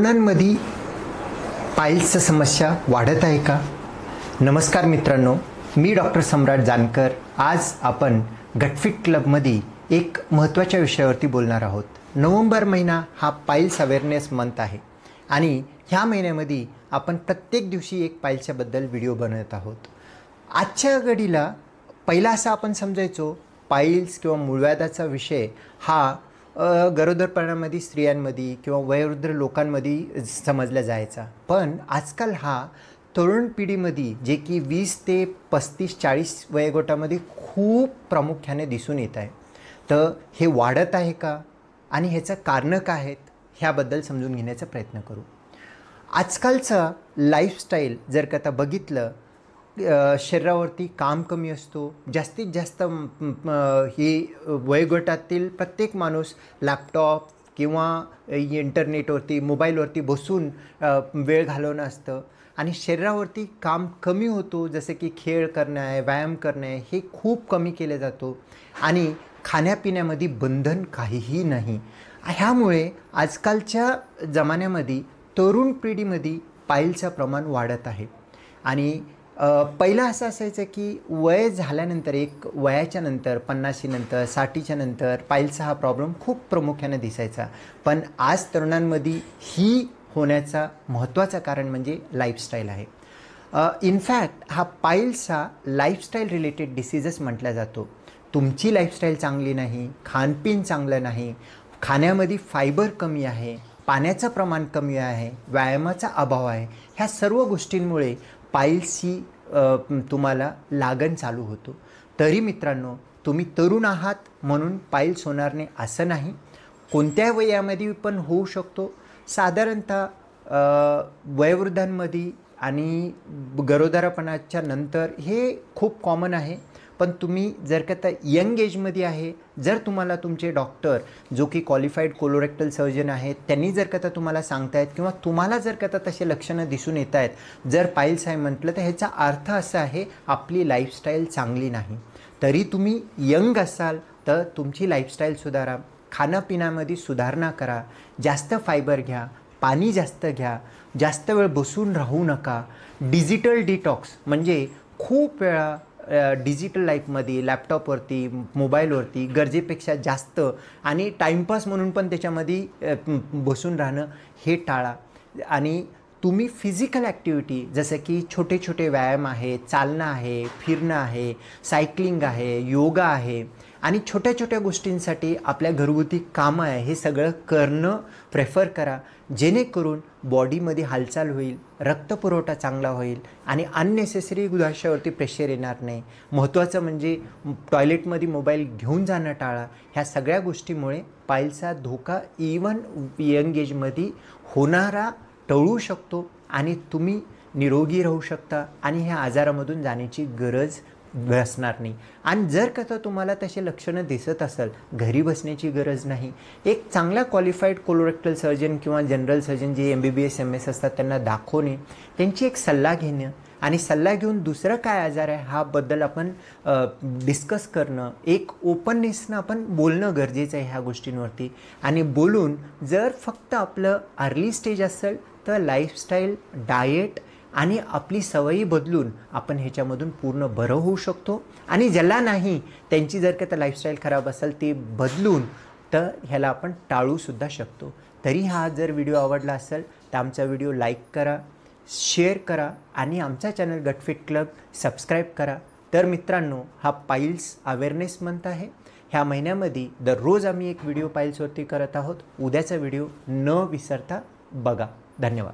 तरुणांमध्ये पाईल्सची समस्या वाढत आहे का? नमस्कार मित्रांनो, मी डॉक्टर सम्राट जानकर. आज आपण गटफिट क्लबमध्ये एक महत्त्वाच्या विषयावरती बोलणार आहोत. नोव्हेंबर महिना हा पाईल्स अवेअरनेस मंथ आहे आणि ह्या महिन्यामध्ये आपण प्रत्येक दिवशी एक पाईल्सच्याबद्दल व्हिडिओ बनवत आहोत. आजच्या घडीला पहिला असा आपण समजायचो पाईल्स किंवा मूळव्याधाचा विषय हा गरोदरपणामध्ये स्त्रियांमध्ये किंवा वयोवृद्ध लोकांमध्ये समजला जायचा. पण आजकाल हा तरुण पिढीमध्ये जे की 20 ते 35-40 वयोगटामध्ये खूप प्रामुख्याने दिसून येत आहे. तर हे वाढत आहे का आणि ह्याचं कारणं काय आहेत ह्याबद्दल समजून घेण्याचा प्रयत्न करू. आजकालचं लाईफस्टाईल जर का आता बघितलं, शरीरावरती काम कमी असतो. जास्तीत जास्त ही वयोगटातील प्रत्येक माणूस लॅपटॉप किंवा इंटरनेटवरती मोबाईलवरती बसून वेळ घालवणं असतं आणि शरीरावरती काम कमी होतो. जसे की खेळ करणं आहे, व्यायाम करणं आहे, हे खूप कमी केले जातो आणि खाण्यापिण्यामध्ये बंधन काहीही नाही. ह्यामुळे आजकालच्या जमान्यामध्ये तरुण पिढीमध्ये पाईल्सचं प्रमाण वाढत आहे. आणि पहिलं असं असायचं की वय झाल्यानंतर, एक वयाच्या नंतर 50 नंतर 60च्या नंतर पाईल्सचा हा प्रॉब्लेम खूप प्रामुख्याने दिसायचा. पण आज तरुणांमध्ये ही होण्याचा महत्त्वाचं कारण म्हणजे लाईफस्टाईल आहे. इनफॅक्ट हा पाईल्स हा लाईफस्टाईल रिलेटेड डिसीजच म्हटला जातो. तुमची लाईफस्टाईल चांगली नाही, खाणपिण चांगलं नाही, खाण्यामध्ये फायबर कमी आहे, पाण्याचं प्रमाण कमी आहे, व्यायामाचा अभाव आहे, ह्या सर्व गोष्टींमुळे पाईल्सची तुम्हाला लागण चालू होतो. तरी मित्रांनो, तुम्ही तरुण आहात म्हणून पाईल्स होणार नाही असं नाही. कोणत्या वयामध्ये पण होऊ शकतो. साधारणतः वयोवृद्धांमध्ये आणि गरोदरपणाच्या नंतर हे खूप कॉमन आहे. पण तुम्ही जर का आता यंग एजमध्ये आहे, जर तुम्हाला तुमचे डॉक्टर जो की क्वालिफाईड कोलोरेक्टल सर्जन आहेत त्यांनी जर का आता तुम्हाला सांगतायत किंवा तुम्हाला जर का आता तसे लक्षणं दिसून येत आहेत, जर पाईल्स आहे म्हटलं, तर ह्याचा अर्थ असा आहे आपली लाईफस्टाईल चांगली नाही. तरी तुम्ही यंग असाल तर तुमची लाईफस्टाईल सुधारा, खाण्यापिण्यामध्ये सुधारणा करा, जास्त फायबर घ्या, पाणी जास्त घ्या, जास्त वेळ बसून राहू नका. डिजिटल डिटॉक्स म्हणजे खूप वेळा डिजिटल लाईफमध्ये लॅपटॉपवरती मोबाईलवरती गरजेपेक्षा जास्त आणि टाईमपास म्हणून पण त्याच्यामध्ये बसून राहणं हे टाळा. आणि तुम्ही फिजिकल ॲक्टिव्हिटी जसं की छोटे छोटे व्यायाम आहे, चालणं आहे, फिरणं आहे, सायकलिंग आहे, योगा आहे आणि छोट्या छोट्या गोष्टींसाठी आपल्या घरगुती कामं आहे, हे सगळं करणं प्रेफर करा. जेणेकरून बॉडीमध्ये हालचाल होईल, रक्तपुरवठा चांगला होईल आणि अननेसेसरी गुदाशयावरती प्रेशर येणार नाही. महत्त्वाचं म्हणजे टॉयलेटमध्ये मोबाईल घेऊन जाणं टाळा. ह्या सगळ्या गोष्टीमुळे पाईल्सचा धोका इवन यंग एजमध्ये होणारा टळू शकतो आणि तुम्ही निरोगी राहू शकता आणि ह्या आजारामधून जाण्याची गरज असणार नाही. आणि जर का तुम्हाला तसे लक्षणं दिसत असेल, घरी बसण्याची गरज नाही. एक चांगला क्वालिफाईड कोलोरेक्टल सर्जन किंवा जनरल सर्जन जे MBBS MS असतात त्यांना दाखवणे, त्यांची एक सल्ला घेणं आणि सल्ला घेऊन दुसरं काय आजार आहे ह्याबद्दल आपण डिस्कस करणं, एक ओपननेसनं आपण बोलणं गरजेचं आहे ह्या गोष्टींवरती. आणि बोलून जर फक्त आपलं अर्ली स्टेज असेल तर लाईफस्टाईल, डाएट आणि आपली सवयी बदलून आपण ह्याच्यामधून पूर्ण बरं होऊ शकतो. आणि ज्याला नाही, त्यांची जर का तर लाईफस्टाईल खराब असेल ते बदलून तर ह्याला आपण टाळूसुद्धा शकतो. तरी हा जर व्हिडिओ आवडला असेल तर आमचा व्हिडिओ लाईक करा, शेअर करा आणि आमचा चॅनल गटफिट क्लब सबस्क्राईब करा. तर मित्रांनो, हा पाईल्स अवेअरनेस मंथ आहे. ह्या महिन्यामध्ये दररोज आम्ही एक व्हिडिओ पाईल्सवरती करत आहोत. उद्याचा व्हिडिओ न विसरता बघा. धन्यवाद.